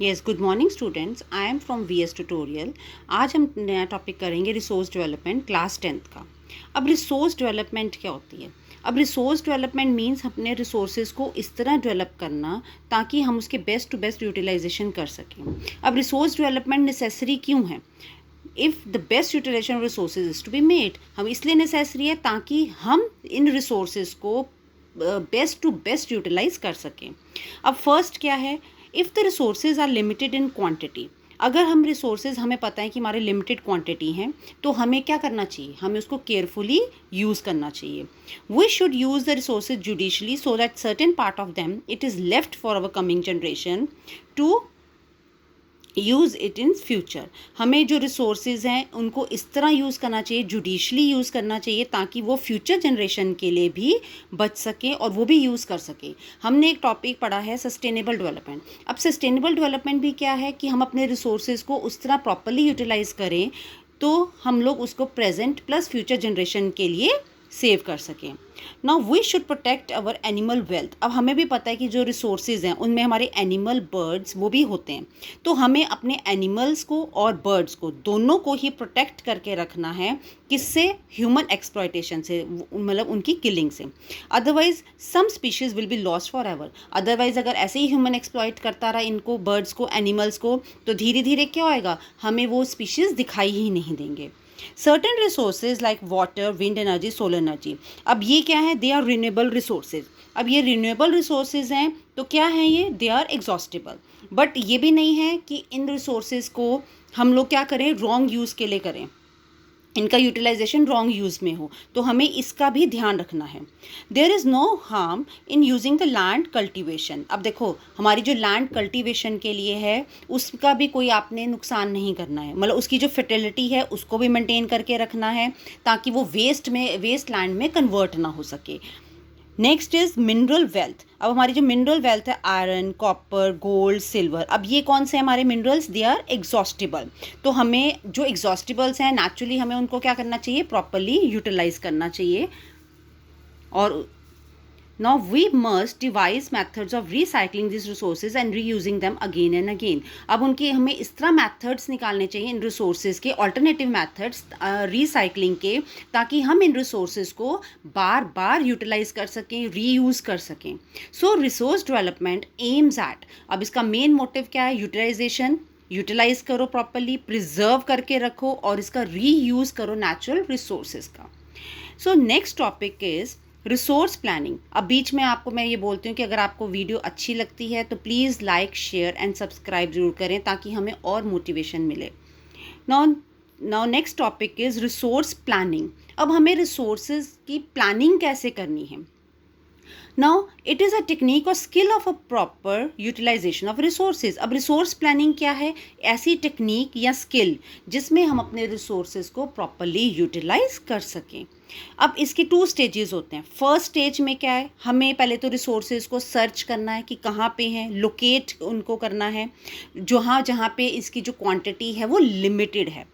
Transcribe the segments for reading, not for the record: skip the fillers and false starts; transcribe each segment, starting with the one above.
Yes, good morning students. I am from V S tutorial. आज हम नया topic करेंगे रिसोर्स डेवलपमेंट क्लास 10th का। अब रिसोर्स डेवलपमेंट क्या होती है? अब रिसोर्स डेवलपमेंट मीन्स अपने रिसोर्सेज को इस तरह डेवलप करना ताकि हम उसके बेस्ट टू बेस्ट यूटिलाइजेशन कर सकें। अब रिसोर्स डेवलपमेंट नेसेसरी क्यों है? If the best utilisation of resources is to be made, हम इसलिए नेसेसरी है ताकि हम इन रिसोर्सेज को बेस्ट टू बेस्ट यूटिलाइज कर सकें। अब फर्स्ट क्या है? If the resources are limited in quantity, अगर हम रिसोर्सेज हमें पता है कि हमारे लिमिटेड क्वांटिटी हैं, तो हमें क्या करना चाहिए? हमें उसको केयरफुली यूज़ करना चाहिए। We should use the resources judiciously so that certain part of them it is left for our coming generation to use it in future. हमें जो रिसोर्सेज हैं उनको इस तरह यूज़ करना चाहिए, जुडिशली यूज़ करना चाहिए, ताकि वो फ्यूचर जनरेशन के लिए भी बच सके और वो भी यूज़ कर सके। हमने एक टॉपिक पढ़ा है सस्टेनेबल डेवलपमेंट। अब सस्टेनेबल डेवलपमेंट भी क्या है कि हम अपने रिसोर्सेज को उस तरह प्रॉपरली यूटिलाइज करें तो हम लोग उसको प्रेजेंट प्लस फ्यूचर जनरेशन के लिए सेव कर सकें। Now we should protect our animal wealth. अब हमें भी पता है कि जो रिसोर्सेज हैं उनमें हमारे एनिमल बर्ड्स वो भी होते हैं, तो हमें अपने एनिमल्स को और बर्ड्स को दोनों को ही प्रोटेक्ट करके रखना है। किससे? ह्यूमन एक्सप्लॉयटेशन से, मतलब उनकी किलिंग से। Otherwise some species will be lost for ever. Otherwise अगर ऐसे ही ह्यूमन एक्सप्लॉयट करता रहा इनको, बर्ड्स को, एनिमल्स को, तो धीरे धीरे क्या होएगा? हमें वो स्पीशीज दिखाई ही नहीं देंगे। Certain resources like water, wind energy, solar energy, अब ये क्या है? They are renewable resources. अब ये रिन्यूएबल रिसोर्सेज हैं तो क्या हैं ये? They are exhaustible. बट ये भी नहीं है कि इन रिसोर्सेज को हम लोग क्या करें? रॉन्ग यूज़ के लिए करें, इनका यूटिलाइजेशन रॉन्ग यूज़ में हो, तो हमें इसका भी ध्यान रखना है। There is no harm in using the land cultivation. अब देखो, हमारी जो लैंड कल्टीवेशन के लिए है उसका भी कोई आपने नुकसान नहीं करना है, मतलब उसकी जो फर्टिलिटी है उसको भी मेंटेन करके रखना है ताकि वो वेस्ट लैंड में कन्वर्ट ना हो सके। Next is mineral wealth. अब हमारी जो मिनरल वेल्थ है, आयरन, कॉपर, गोल्ड, सिल्वर, अब ये कौन से हमारे मिनरल्स? They are exhaustible. तो हमें जो एग्जॉस्टिबल्स हैं नेचुरली हमें उनको क्या करना चाहिए? प्रॉपरली यूटिलाइज करना चाहिए। और now we must devise methods of recycling these resources and reusing them again and again। अब उनके हमें इस तरह methods निकालने चाहिए इन resources के, alternative methods recycling के, ताकि हम इन resources को बार बार utilize कर सकें, reuse कर सकें। So resource development aims at, अब इसका main motive क्या है? utilization, यूटिलाइज करो प्रॉपरली, प्रिजर्व करके रखो और इसका रीयूज़ करो नेचुरल रिसोर्सेज का। So next topic is resource planning. अब बीच में आपको मैं ये बोलती हूँ कि अगर आपको वीडियो अच्छी लगती है तो please like, share and subscribe ज़रूर करें ताकि हमें और मोटिवेशन मिले। Now next topic is resource planning. अब हमें रिसोर्सेज की प्लानिंग कैसे करनी है? Now it is a technique और skill of a proper utilization of resources. अब रिसोर्स प्लानिंग क्या है? ऐसी टेक्निक या स्किल जिसमें हम अपने रिसोर्सेज को प्रॉपरली यूटिलाइज कर सकें। अब इसके 2 स्टेजेस होते हैं। फर्स्ट स्टेज में क्या है? हमें पहले तो रिसोर्सेज को सर्च करना है कि कहाँ पे हैं, लोकेट उनको करना है जहाँ जहाँ पे इसकी जो क्वांटिटी है वो लिमिटेड है।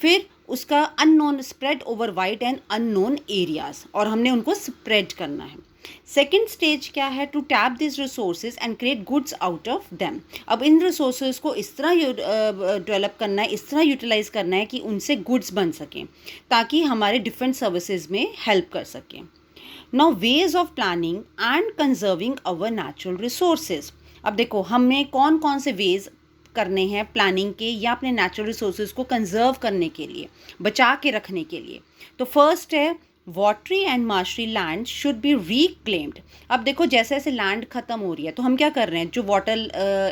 फिर उसका unknown, spread over wide and unknown areas, और हमने उनको स्प्रेड करना है। सेकेंड स्टेज क्या है? To tap this resources and create goods out of them. अब इन रिसोर्सेज को इस तरह डेवलप करना है, इस तरह यूटिलाइज करना है कि उनसे गुड्स बन सकें ताकि हमारे डिफरेंट सर्विसेज में हेल्प कर सकें। Now ways of planning and conserving our natural resources. अब देखो, हमें कौन कौन से वेज करने हैं प्लानिंग के या अपने नेचुरल रिसोर्सेज को कंजर्व करने के लिए, बचा के रखने के लिए। तो फर्स्ट है watery and marshy land should be reclaimed. अब देखो, जैसे जैसे लैंड ख़त्म हो रही है तो हम क्या कर रहे हैं? जो वाटर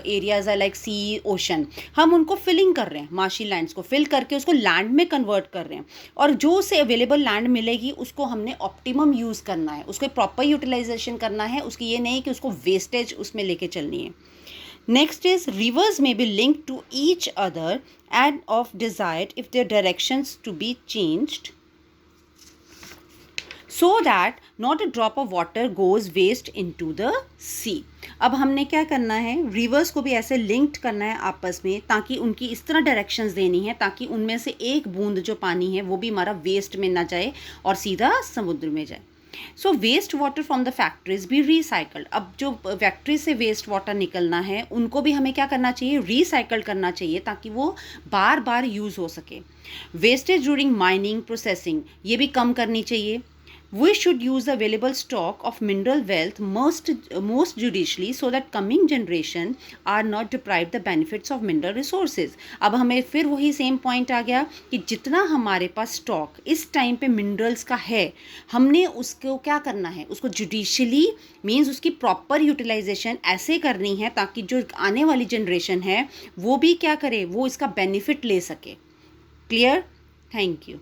एरियाज है लाइक सी, ओशन, हम उनको फिलिंग कर रहे हैं, मार्शी लैंड्स को फिल करके उसको लैंड में कन्वर्ट कर रहे हैं। और जो उसे अवेलेबल लैंड मिलेगी उसको हमने ऑप्टिमम यूज़ करना है, उसको प्रॉपर यूटिलाइजेशन करना है उसकी, ये नहीं कि उसको वेस्टेज उसमें लेके चलनी है। Next is rivers may be linked to each other and of desired if their directions to be changed so that not a drop of water goes waste into the sea। अब हमने क्या करना है? Reverse को भी ऐसे linked करना है आपस में ताकि उनकी इस तरह डायरेक्शंस देनी है ताकि उनमें से एक बूंद जो पानी है वो भी हमारा वेस्ट में ना जाए और सीधा समुद्र में जाए। So waste water from the factories be recycled. अब जो फैक्ट्री से वेस्ट वाटर निकलना है उनको भी हमें क्या करना चाहिए, रिसाइकल करना चाहिए, ताकि वो बार बार यूज़ हो सके। वेस्टेज ड्यूरिंग माइनिंग प्रोसेसिंग ये भी कम करनी चाहिए। We should use the available stock of mineral wealth most judiciously so that coming generation are not deprived the benefits of mineral resources। अब हमें फिर वही सेम पॉइंट आ गया कि जितना हमारे पास स्टॉक इस टाइम पे मिनरल्स का है, हमने उसको क्या करना है, उसको जुडिशली मीन्स उसकी प्रॉपर यूटिलाइजेशन ऐसे करनी है ताकि जो आने वाली जनरेशन है वो भी क्या करे, वो इसका बेनिफिट ले सके। क्लियर? Thank you.